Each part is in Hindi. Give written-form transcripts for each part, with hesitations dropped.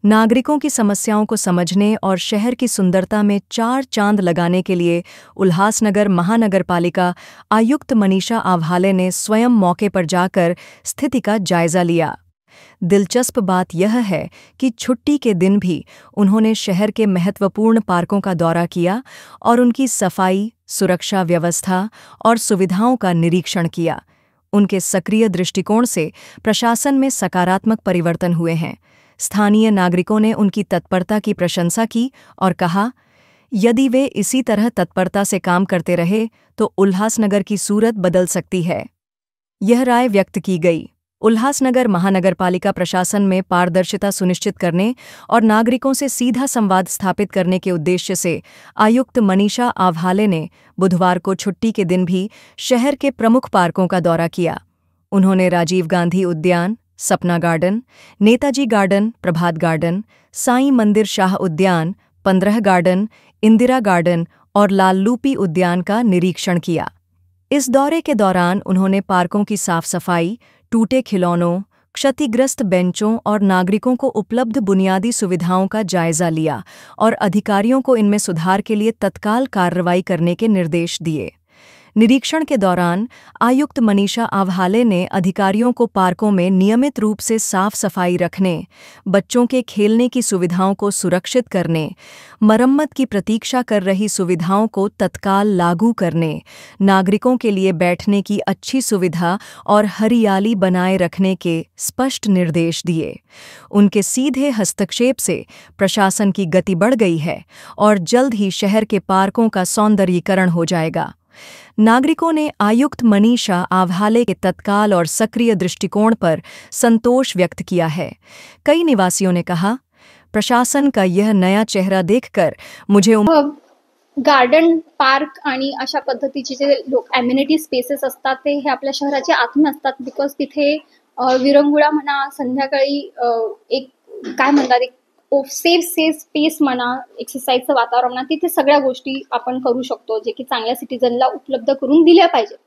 नागरिकों की समस्याओं को समझने और शहर की सुंदरता में चार चांद लगाने के लिए उल्हासनगर महानगरपालिका आयुक्त मनीषा आव्हाले ने स्वयं मौके पर जाकर स्थिति का जायजा लिया। दिलचस्प बात यह है कि छुट्टी के दिन भी उन्होंने शहर के महत्वपूर्ण पार्कों का दौरा किया और उनकी सफाई, सुरक्षा व्यवस्था और सुविधाओं का निरीक्षण किया। उनके सक्रिय दृष्टिकोण से प्रशासन में सकारात्मक परिवर्तन हुए हैं। स्थानीय नागरिकों ने उनकी तत्परता की प्रशंसा की और कहा, यदि वे इसी तरह तत्परता से काम करते रहे तो उल्हासनगर की सूरत बदल सकती है। यह राय व्यक्त की गई। उल्हासनगर महानगरपालिका प्रशासन में पारदर्शिता सुनिश्चित करने और नागरिकों से सीधा संवाद स्थापित करने के उद्देश्य से आयुक्त मनीषा आव्हाले ने बुधवार को छुट्टी के दिन भी शहर के प्रमुख पार्कों का दौरा किया। उन्होंने राजीव गांधी उद्यान, सपना गार्डन, नेताजी गार्डन, प्रभात गार्डन, साईं मंदिर शाह उद्यान, 15 गार्डन, इंदिरा गार्डन और लाललूपी उद्यान का निरीक्षण किया। इस दौरे के दौरान उन्होंने पार्कों की साफ सफाई, टूटे खिलौनों, क्षतिग्रस्त बेंचों और नागरिकों को उपलब्ध बुनियादी सुविधाओं का जायजा लिया और अधिकारियों को इनमें सुधार के लिए तत्काल कार्रवाई करने के निर्देश दिए। निरीक्षण के दौरान आयुक्त मनीषा आव्हाले ने अधिकारियों को पार्कों में नियमित रूप से साफ सफाई रखने, बच्चों के खेलने की सुविधाओं को सुरक्षित करने, मरम्मत की प्रतीक्षा कर रही सुविधाओं को तत्काल लागू करने, नागरिकों के लिए बैठने की अच्छी सुविधा और हरियाली बनाए रखने के स्पष्ट निर्देश दिए। उनके सीधे हस्तक्षेप से प्रशासन की गति बढ़ गई है और जल्द ही शहर के पार्कों का सौंदर्यीकरण हो जाएगा। नागरिकों ने आयुक्त मनीषा आव्हाले के तत्काल और सक्रिय दृष्टिकोण पर संतोष व्यक्त किया है। कई निवासियों ने कहा, प्रशासन का यह नया चेहरा देखकर मुझे गार्डन, पार्क आणि अशा पद्धतीचे जे ॲम्युनिटी स्पेसेस असतात ते हे आपल्या शहराच्या आतून असतात, बिकॉज तिथे विरंगुळा म्हणा, संध्याकाळी एक काय म्हणतात, एक सेफ स्पेस म्हणा, एक्सरसाइजचं वातावरण म्हणा, तिथे सगळ्या गोष्टी आपण करू शकतो, जे की चांगल्या सिटीजनला उपलब्ध करून दिल्या पाहिजेत.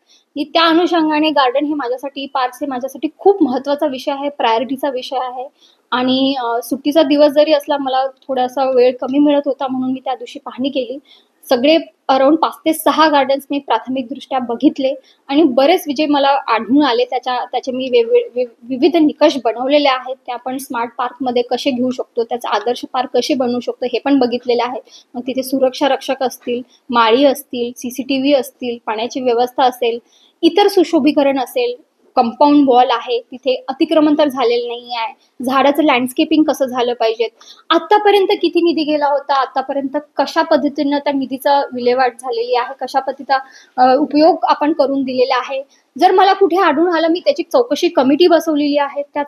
त्या अनुषंगाने गार्डन हे माझ्यासाठी, पार्क्स हे माझ्यासाठी खूप महत्त्वाचा विषय आहे, प्रायोरिटीचा विषय आहे. आणि सुट्टीचा दिवस जरी असला, मला थोडासा वेळ कमी मिळत होता म्हणून मी त्या दिवशी पाहणी केली. सगळे अराउंड 5 ते 6 गार्डन्स मी प्राथमिकदृष्ट्या बघितले आणि बरेच विजय मला आढळून आले. त्याचे मी विविध निकष बनवलेले आहेत. ते आपण स्मार्ट पार्कमध्ये कसे घेऊ शकतो, त्याचा आदर्श पार्क कसे बनवू शकतो हे पण बघितलेले आहे. मग तिथे सुरक्षा रक्षक असतील, माळी असतील, CCTV असतील, पाण्याची व्यवस्था असेल, इतर सुशोभीकरण असेल, कंपाऊंड वॉल आहे, तिथे अतिक्रमण तर झालेलं नाही आहे, झाडाचं लँडस्केपिंग कसं झालं पाहिजे, आतापर्यंत किती निधी गेला होता, आतापर्यंत कशा पद्धतीनं त्या निधीचा विल्हेवाट झालेली आहे, कशा पद्धतीचा उपयोग आपण करून दिलेला आहे. जर मला कुठे आढळून आलं, मी त्याची चौकशी कमिटी बसवलेली आहे. त्या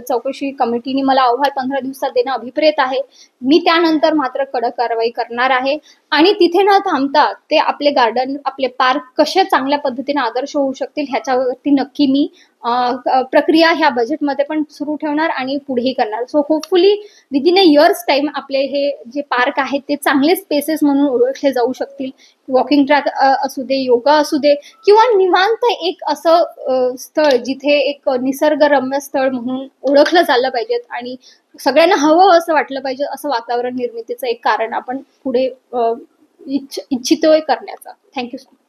चौकशी कमिटीने मला अहवाल 15 दिवसात देणं अभिप्रेत आहे. मी त्यानंतर मात्र कडक कारवाई करणार आहे आणि तिथे न थांबता ते आपले गार्डन, आपले पार्क कशा चांगल्या पद्धतीने आदर्श होऊ शकतील ह्याच्यावरती नक्की मी प्रक्रिया ह्या बजेटमध्ये पण सुरू ठेवणार आणि पुढेही करणार. सो होपफुली विदिन अ इयर्स टाइम आपले हे जे पार्क आहेत ते चांगले स्पेसेस म्हणून ओळखले जाऊ शकतील. वॉकिंग ट्रॅक असू दे, योगा असू दे किंवा निवांत एक असं स्थळ जिथे एक निसर्गरम्य स्थळ म्हणून ओळखलं झालं पाहिजे आणि सगळ्यांना हवं असं वाटलं पाहिजे, असं वातावरण निर्मितीचं एक कारण आपण पुढे इच्छितोय करण्याचा. Thank you so much.